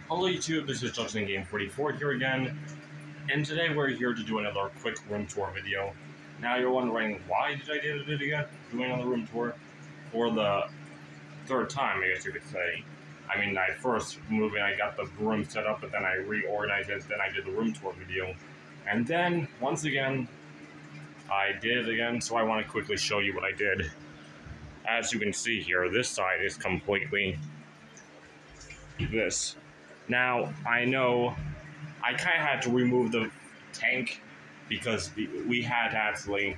Hello YouTube, this is Justin Game 44 here again, and today we're here to do another quick room tour video. Now you're wondering, why did I do it again? Doing another room tour? For the third time, I guess you could say. I mean, I first moved in, I got the room set up, but then I reorganized it, then I did the room tour video. And then, once again, I did it again, so I want to quickly show you what I did. As you can see here, this side is completely this. Now, I know I kind of had to remove the tank because we had to actually,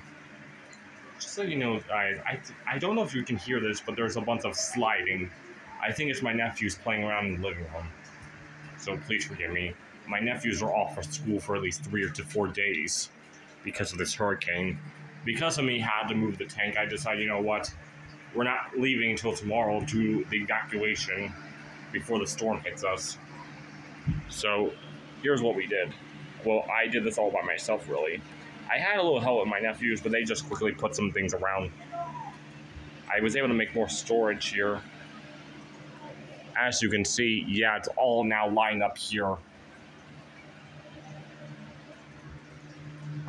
just so you know, guys, I don't know if you can hear this, but there's a bunch of sliding. I think it's my nephews playing around in the living room, so please forgive me. My nephews are off for school for at least 3 to 4 days because of this hurricane. Because of me had to move the tank, I decided, you know what, we're not leaving until tomorrow to do the evacuation before the storm hits us. So, here's what we did. Well, I did this all by myself, really. I had a little help with my nephews, but they just quickly put some things around. I was able to make more storage here. As you can see, yeah, it's all now lined up here.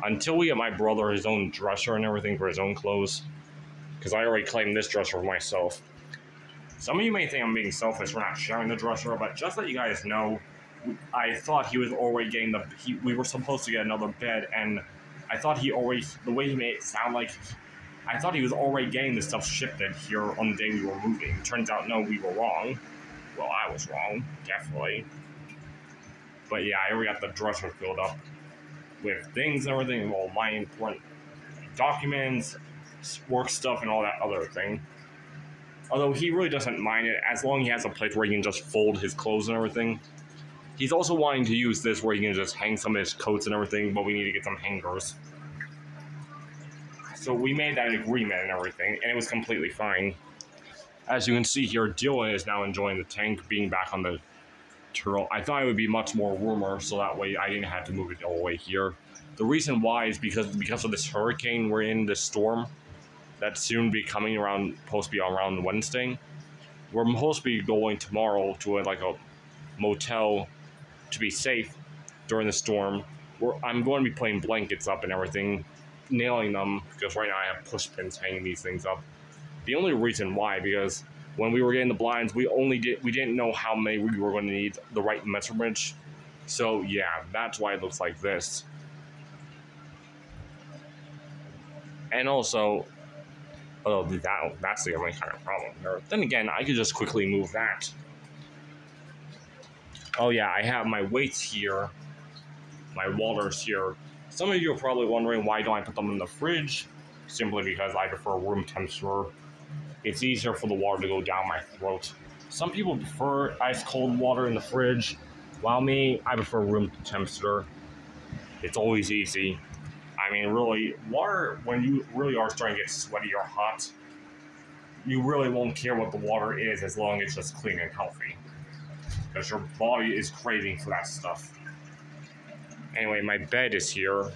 Until we get my brother his own dresser and everything for his own clothes, because I already claimed this dresser for myself. Some of you may think I'm being selfish for not sharing the dresser, but just let you guys know, I thought he was already getting we were supposed to get another bed, and I thought he already, the way he made it sound like, I thought he was already getting the stuff shipped in here on the day we were moving. Turns out, no, we were wrong. Well, I was wrong, definitely. But yeah, I already got the dresser filled up with things and everything, all my important documents, work stuff, and all that other thing. Although he really doesn't mind it, as long as he has a place where he can just fold his clothes and everything. He's also wanting to use this where he can just hang some of his coats and everything, but we need to get some hangers. So we made that agreement and everything, and it was completely fine. As you can see here, Dylan is now enjoying the tank being back on the turtle. I thought it would be much more warmer, so that way I didn't have to move it all the way here. The reason why is because of this hurricane we're in, this storm that's soon be coming around, supposed to be around Wednesday. We're supposed to be going tomorrow to a motel to be safe during the storm. I'm going to be putting blankets up and everything, nailing them, because right now I have push pins hanging these things up. The only reason why, because when we were getting the blinds, we didn't know how many we were going to need, the right measurement. So yeah, that's why it looks like this. And also, oh, that's the only kind of problem here. Then again, I could just quickly move that. Oh yeah, I have my weights here, my waters here. Some of you are probably wondering, why don't I put them in the fridge? Simply because I prefer room temperature. It's easier for the water to go down my throat. Some people prefer ice cold water in the fridge, while me, I prefer room temperature. It's always easy. I mean, really, water, when you really are starting to get sweaty or hot, you really won't care what the water is as long as it's just clean and healthy, because your body is craving for that stuff. Anyway, my bed is here.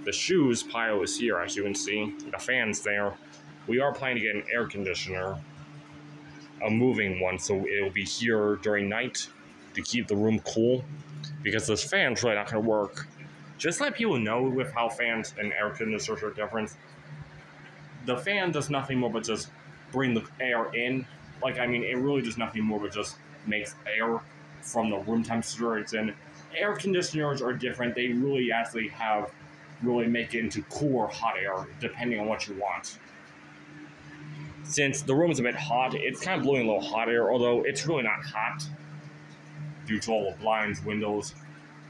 The shoes pile is here, as you can see. The fan's there. We are planning to get an air conditioner, a moving one, so it'll be here during night to keep the room cool, because this fan's really not going to work. Just let people know with how fans and air conditioners are different. The fan does nothing more but just bring the air in. Like, I mean, it really does nothing more but just makes air from the room temperature it's in. Air conditioners are different. They really actually make it into cool or hot air, depending on what you want. Since the room is a bit hot, it's kind of blowing a little hot air, although it's really not hot due to all the blinds, windows.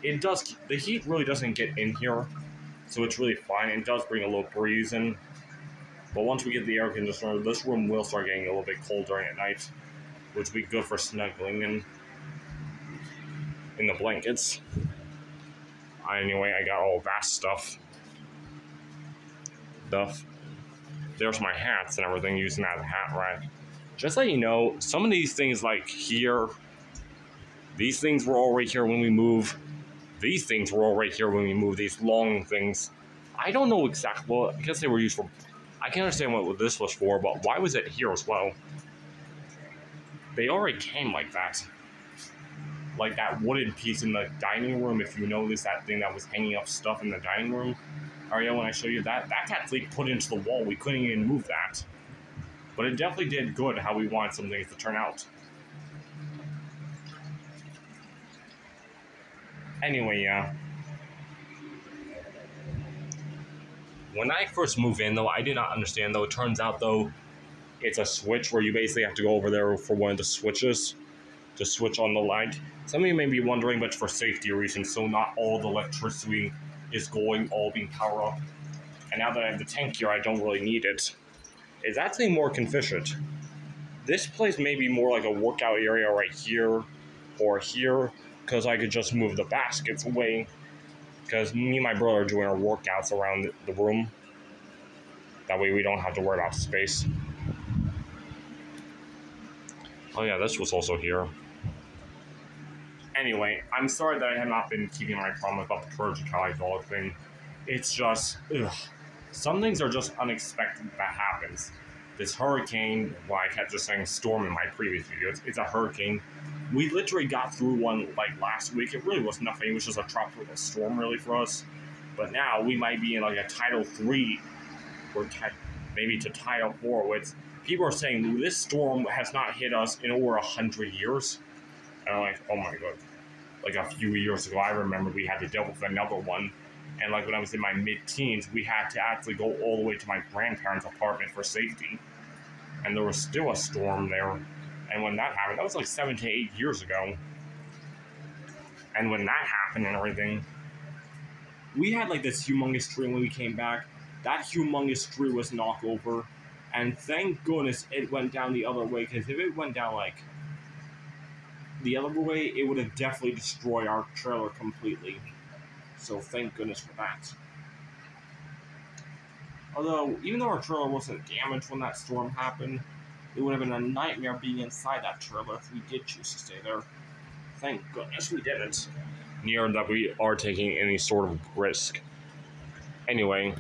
The heat really doesn't get in here, so it's really fine. It does bring a little breeze in. But once we get the air conditioner, this room will start getting a little bit cold during at night, which will be good for snuggling in the blankets. Anyway, I got all that stuff. There's my hats and everything, using that as a hat rack. Just let you know, some of these things, like here, these things were all right here when we move. These things were all right here when we move, these long things. I don't know exactly, well, I guess they were used for, I can understand what this was for, but why was it here as well? They already came like that. like that wooden piece in the dining room. If you notice that thing that was hanging up stuff in the dining room, Ariel, when I show you that, that's actually put into the wall. We couldn't even move that. But it definitely did good how we wanted some things to turn out. Anyway, yeah. When I first moved in, though, I did not understand, though. It turns out, though, it's a switch where you basically have to go over there for one of the switches to switch on the light. Some of you may be wondering, but for safety reasons, so not all the electricity is going, all being powered up. And now that I have the tank here, I don't really need it. It's actually more convenient. This place may be more like a workout area right here or here, because I could just move the baskets away. Because me and my brother are doing our workouts around the room. That way we don't have to worry about space. Oh yeah, this was also here. Anyway, I'm sorry that I have not been keeping my promise about the Trojan dog thing. It's just, ugh. Some things are just unexpected that happens. This hurricane, well, I kept just saying storm in my previous videos, it's a hurricane. We literally got through one like last week. It really was nothing. It was just a tropical storm really for us. But now we might be in like a Tidal 3 or maybe to Tidal 4, which people are saying this storm has not hit us in over 100 years. And I'm like, oh my god. Like a few years ago, I remember we had to deal with another one. And like when I was in my mid-teens, we had to actually go all the way to my grandparents' apartment for safety. And there was still a storm there. And when that happened, that was like 7 to 8 years ago. And when that happened and everything, we had like this humongous tree when we came back. That humongous tree was knocked over. And thank goodness it went down the other way, because if it went down like the other way, it would have definitely destroyed our trailer completely. So thank goodness for that. Although, even though our trailer wasn't damaged when that storm happened, it would have been a nightmare being inside that trailer if we did choose to stay there. Thank goodness we didn't. Near that we are taking any sort of risk. Anyway,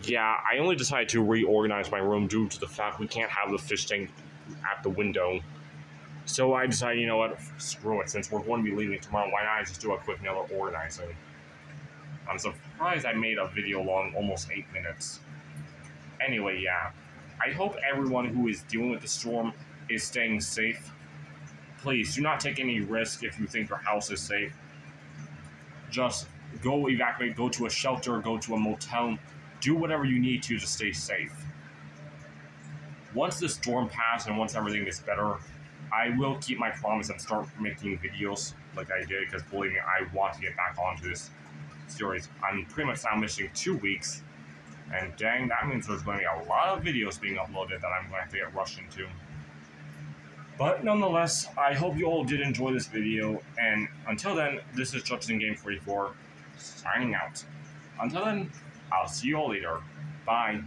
yeah, I only decided to reorganize my room due to the fact we can't have the fish tank at the window. So I decided, you know what, screw it, since we're going to be leaving tomorrow, why not just do a quick another organizing? I'm surprised I made a video long, almost 8 minutes. Anyway, yeah. I hope everyone who is dealing with the storm is staying safe. Please, do not take any risk if you think your house is safe. Just go evacuate, go to a shelter, go to a motel. Do whatever you need to stay safe. Once the storm passes and once everything is better, I will keep my promise and start making videos like I did, because believe me, I want to get back onto this series. I'm pretty much now missing 2 weeks, and dang, that means there's going to be a lot of videos being uploaded that I'm going to have to get rushed into. But nonetheless, I hope you all did enjoy this video, and until then, this is Judson Game 44, signing out. Until then, I'll see you all later. Bye.